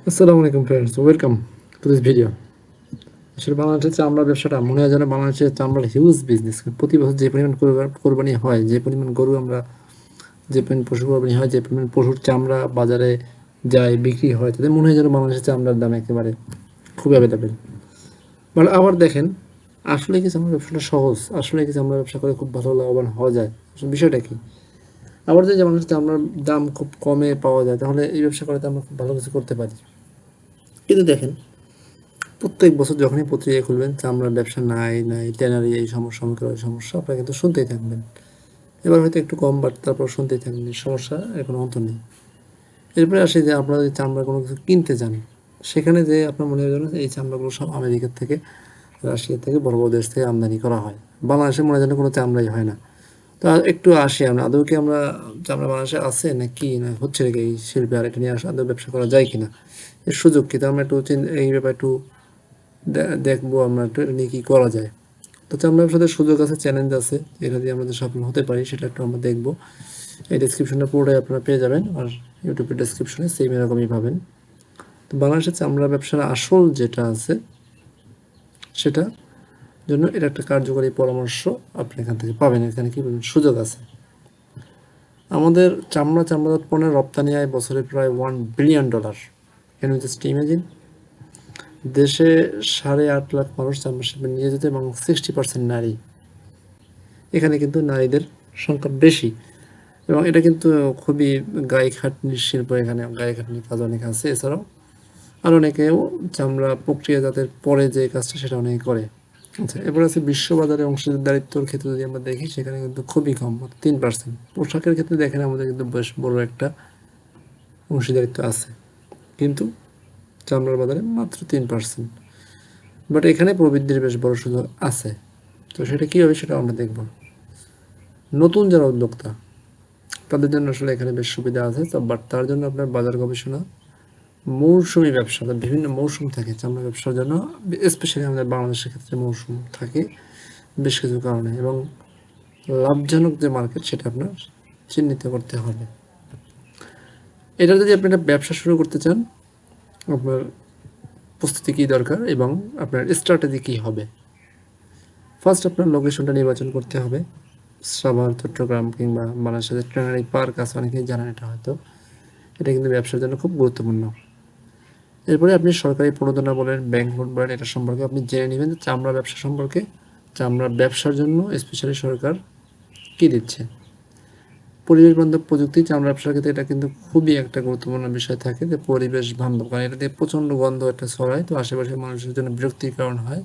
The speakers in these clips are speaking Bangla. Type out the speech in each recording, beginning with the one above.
আসসালামু আলাইকুম friends, welcome to this video. আসলে বাংলাদেশের চামড়া ব্যবসাটা মনে হয় যেন বাংলাদেশের চামড়ার হিউজ বিজনেস। প্রতি বছর যে পরিমাণ কোরবানি হয়, যে পরিমাণ গরু আমরা, যে পরিমাণ পশু কোরবানি হয়, যে পরিমাণ পশুর চামড়া বাজারে যায় বিক্রি হয়, তাদের মনে হয় যেন বাংলাদেশের চামড়ার দাম একেবারে খুব অ্যাভেলেবেল। বাট আবার দেখেন, আসলে কি চামড়া ব্যবসাটা সহজ? আসলে কি চামড়া ব্যবসা করে খুব ভালো লাভবান হওয়া যায়? আসলে বিষয়টা কি? আবার যদি বাংলাদেশের চামড়ার দাম খুব কমে পাওয়া যায়, তাহলে এই ব্যবসা করে আমরা খুব ভালো কিছু করতে পারি। কিন্তু দেখেন, প্রত্যেক বছর যখনই পত্রিকা খুলবেন চামড়ার ব্যবসা নাই নাই ট্যানারি এই সমস্যা অমুকের ওই সমস্যা, আপনারা কিন্তু শুনতেই থাকবেন। এবার হয়তো একটু কম, বাট তারপর শুনতেই থাকবেন, সমস্যা এখন অন্ত নেই। এরপরে আসে যে আপনারা যদি চামড়া কোনো কিছু কিনতে যান, সেখানে যে আপনার মনে হয় যেন এই চামড়াগুলো সব আমেরিকার থেকে, রাশিয়া থেকে, বড় বড় দেশ থেকে আমদানি করা হয়। বাংলাদেশে মনে হয় যেন কোনো চামড়াই হয় না। তো একটু আসি আমরা, আদৌ কি আমরা চামড়া বাংলাদেশে আছে না কি না হচ্ছে নাকি এই শিল্পে, আর এটা নিয়ে আদৌ ব্যবসা করা যায় কিনা, এর সুযোগ কি, তো আমরা একটু এই ব্যাপারে একটু দেখবো আমরা একটু এটা নিয়ে কী করা যায়। তো চামড়া ব্যবসাতে সুযোগ আছে, চ্যালেঞ্জ আছে, এটা দিয়ে আমরা যে সফল হতে পারি সেটা একটু আমরা দেখবো। এই ডেসক্রিপশনটা পুরোটাই আপনারা পেয়ে যাবেন, আর ইউটিউবের ডেসক্রিপশনে সেম এরকমই পাবেন। তো বাংলাদেশের চামড়া ব্যবসার আসল যেটা আছে সেটা জন্য এটা একটা কার্যকরী পরামর্শ আপনি এখান থেকে পাবেন। এখানে কি বলবেন, সুযোগ আছে। আমাদের চামড়াজাত পণ্যের রপ্তানি আয় বছরে প্রায় $1 billion. Can you just imagine? দেশে 8.5 লাখ মানুষ চামড়া শিল্পে নিয়োজিত এবং 60% নারী। এখানে কিন্তু নারীদের সংখ্যা বেশি, এবং এটা কিন্তু খুবই গায়ে খাটনির শিল্প। এখানে গায়ে খাটনির কাজ অনেক আছে। এছাড়াও আর অনেকেও চামড়া প্রক্রিয়াজাতের পরে যে কাজটা সেটা অনেকে করে। আচ্ছা, এবার আছে বিশ্ববাজারে অংশীদারিত্বর ক্ষেত্রে যদি আমরা দেখি, সেখানে কিন্তু খুবই কম, 3%। পোশাকের ক্ষেত্রে দেখেন আমাদের কিন্তু বেশ বড় একটা অংশীদারিত্ব আছে, কিন্তু চামড়ার বাজারে মাত্র 3%। বাট এখানে প্রবৃদ্ধির বেশ বড় সুযোগ আছে। তো সেটা কী হবে সেটা আমরা দেখব। নতুন যারা উদ্যোক্তা, তাদের জন্য আসলে এখানে বেশ সুবিধা আছে। তো বাট তার জন্য আপনার বাজার গবেষণা, মৌসুমি ব্যবসা, বিভিন্ন মৌসুম থাকে চামড়া ব্যবসার জন্য, স্পেশালি আমাদের বাংলাদেশের ক্ষেত্রে মৌসুম থাকে বেশ কিছু কারণে, এবং লাভজনক যে মার্কেট সেটা আপনার চিহ্নিত করতে হবে। এটা যদি আপনি একটা ব্যবসা শুরু করতে চান, আপনার প্রস্তুতি কী দরকার এবং আপনার স্ট্র্যাটেজি কী হবে। ফার্স্ট আপনার লোকেশনটা নির্বাচন করতে হবে। সাভার, চট্টগ্রাম কিংবা বাংলাদেশের ট্যানারি পার্ক আছে, অনেকেই জানেন এটা হয়তো। এটা কিন্তু ব্যবসার জন্য খুব গুরুত্বপূর্ণ। এরপরে আপনি সরকারি প্রণোদনা বলেন, ব্যাংক লোন বলেন, এটা সম্পর্কে আপনি জেনে নেবেন যে চামড়া ব্যবসা সম্পর্কে, চামড়া ব্যবসার জন্য স্পেশালি সরকার কী দিচ্ছে। পরিবেশ বান্ধব প্রযুক্তি, চামড়া ব্যবসার ক্ষেত্রে এটা কিন্তু খুবই একটা গুরুত্বপূর্ণ বিষয় থাকে, যে পরিবেশ বান্ধব, কারণ এটা দিয়ে প্রচণ্ড গন্ধ একটা ছড়ায়, তো আশেপাশের মানুষের জন্য বিরক্তির কারণ হয়।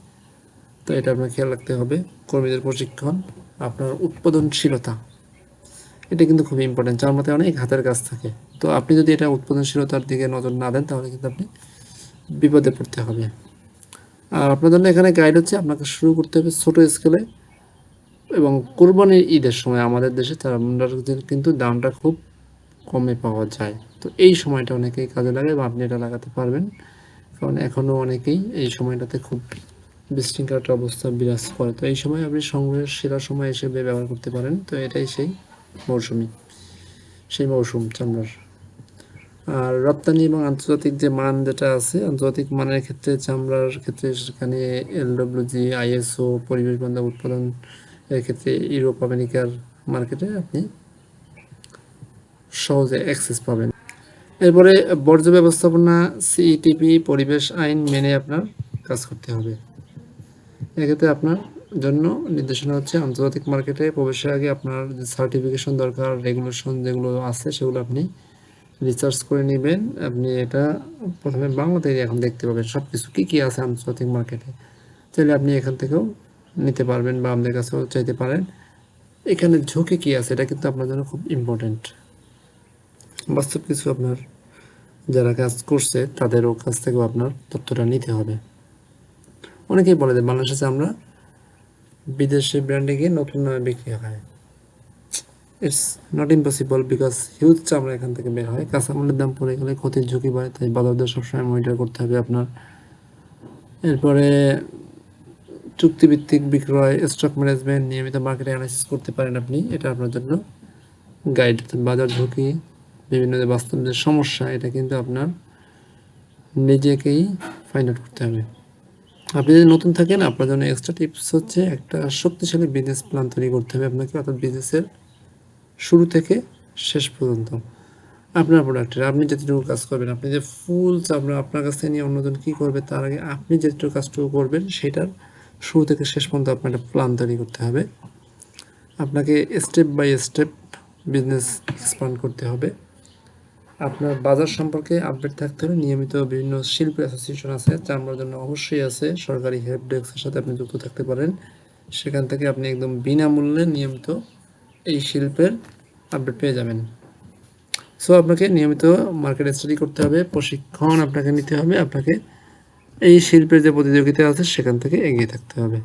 তো এটা আপনার খেয়াল রাখতে হবে। কর্মীদের প্রশিক্ষণ, আপনার উৎপাদনশীলতা, এটা কিন্তু খুবই ইম্পর্টেন্ট। চামড়াতে অনেক হাতের কাজ থাকে, তো আপনি যদি এটা উৎপাদনশীলতার দিকে নজর না দেন, তাহলে কিন্তু আপনি বিপদে পড়তে হবে। আর আপনার জন্য এখানে গাইড হচ্ছে, আপনাকে শুরু করতে হবে ছোটো স্কেলে, এবং কোরবানির ঈদের সময় আমাদের দেশে চামড়ার কিন্তু দামটা খুব কমে পাওয়া যায়। তো এই সময়টা অনেকেই কাজে লাগে, বা আপনি এটা লাগাতে পারবেন, কারণ এখনও অনেকেই এই সময়টাতে খুব বিশৃঙ্খল একটা অবস্থা বিরাজ করে। তো এই সময় আপনি সংগ্রহের সেরা সময় হিসেবে ব্যবহার করতে পারেন। তো এটাই সেই মৌসুম চামড়ার। আর রপ্তানি এবং আন্তর্জাতিক যে মান যেটা আছে, আন্তর্জাতিক মানের ক্ষেত্রে চামড়ার ক্ষেত্রে সেখানে LWG, ISO, পরিবেশ বান্ধব উৎপাদন এর ক্ষেত্রে ইউরোপ আমেরিকার মার্কেটে আপনি সহজে অ্যাক্সেস পাবেন। এরপরে বর্জ্য ব্যবস্থাপনা, CETP পরিবেশ আইন মেনে আপনার কাজ করতে হবে। এক্ষেত্রে আপনার জন্য নির্দেশনা হচ্ছে, আন্তর্জাতিক মার্কেটে প্রবেশের আগে আপনার যে সার্টিফিকেশন দরকার, রেগুলেশন যেগুলো আছে সেগুলো আপনি রিসার্চ করে নেবেন। আপনি এটা প্রথমে বাংলাতেই এখন দেখতে পাবেন সব কিছু কী কী আছে আন্তর্জাতিক মার্কেটে। চাইলে আপনি এখান থেকেও নিতে পারবেন বা আমাদের কাছেও চাইতে পারেন। এখানে ঝুঁকি কী আছে এটা কিন্তু আপনার জন্য খুব ইম্পর্টেন্ট। বাস্তব কিছু আপনার যারা কাজ করছে তাদেরও কাছ থেকেও আপনার তথ্যটা নিতে হবে। অনেকেই বলে যে বাংলাদেশে আমরা বিদেশি ব্র্যান্ডে গিয়ে নতুন নামে বিক্রি হয়। It's not impossible, because huge চামড়া এখান থেকে বের হয়। কাঁচামালের দাম পড়ে গেলে ক্ষতির ঝুঁকি বাড়ে, তাই বাজারদর সবসময় মনিটর করতে হবে আপনার। এরপরে চুক্তিভিত্তিক বিক্রয়, স্টক ম্যানেজমেন্ট, নিয়মিত মার্কেট অ্যানালাইসিস করতে পারেন আপনি। এটা আপনার জন্য গাইড। বাজার ঝুঁকি, বিভিন্ন যে বাস্তব যে সমস্যা, এটা কিন্তু আপনার নিজেকেই ফাইন্ড আউট করতে হবে। আপনি যদি নতুন থাকেন আপনার জন্য এক্সট্রা টিপস হচ্ছে একটা শক্তিশালী বিজনেস প্ল্যান তৈরি করতে হবে আপনাকে, অর্থাৎ বিজনেসের শুরু থেকে শেষ পর্যন্ত আপনার প্রোডাক্টের আপনি যেটুকু কাজ করবেন, আপনি যে ফুল চামড়া আপনার কাছ থেকে নিয়ে অন্যজন কী করবে তার আগে আপনি যেটুকু কাজটুকু করবেন সেটার শুরু থেকে শেষ পর্যন্ত আপনার একটা প্ল্যান তৈরি করতে হবে। আপনাকে step by step business expand করতে হবে। আপনার বাজার সম্পর্কে আপডেট থাকতে হবে। নিয়মিত বিভিন্ন শিল্প অ্যাসোসিয়েশন আছে, চামড়ার জন্য অবশ্যই আছে, সরকারি হেল্প ডেস্কের সাথে আপনি যুক্ত থাকতে পারেন। সেখান থেকে আপনি একদম বিনামূল্যে নিয়মিত এই শিল্পের আপডেট পেয়ে যাবেন। সো আপনাকে নিয়মিত মার্কেট স্টাডি করতে হবে, প্রশিক্ষণ আপনাকে নিতে হবে, আপনাকে এই শিল্পের যে প্রতিযোগিতা আছে সেখান থেকে এগিয়ে থাকতে হবে।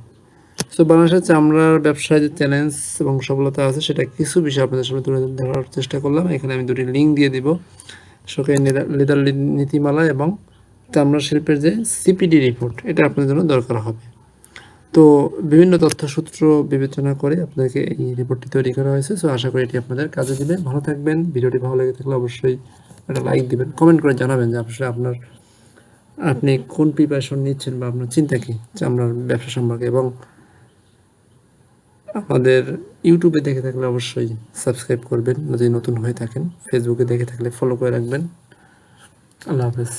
সো বাংলাদেশের চামড়ার ব্যবসায় যে চ্যালেঞ্জ এবং সফলতা আছে সেটা কিছু বিষয় আপনাদের সামনে তুলে ধরার চেষ্টা করলাম। এখানে আমি দুটি লিঙ্ক দিয়ে দিব, সরকারি লেদার নীতিমালা এবং চামড়া শিল্পের যে সিপিডি রিপোর্ট, এটা আপনাদের জন্য দরকার হবে। তো বিভিন্ন তথ্যসূত্র বিবেচনা করে আপনাদেরকে এই রিপোর্টটি তৈরি করা হয়েছে। সো আশা করি এটি আপনাদের কাজে দিবে। ভালো থাকবেন। ভিডিওটি ভালো লেগে থাকলে অবশ্যই একটা লাইক দিবেন, কমেন্ট করে জানাবেন যে আসলে আপনি কোন প্রিপারেশন নিচ্ছেন বা আপনার চিন্তা কী চামড়ার ব্যবসা সম্পর্কে। এবং আমাদের ইউটিউবে দেখে থাকলে অবশ্যই সাবস্ক্রাইব করবেন যদি নতুন হয়ে থাকেন, ফেসবুকে দেখে থাকলে ফলো করে রাখবেন। আল্লাহ হাফেজ।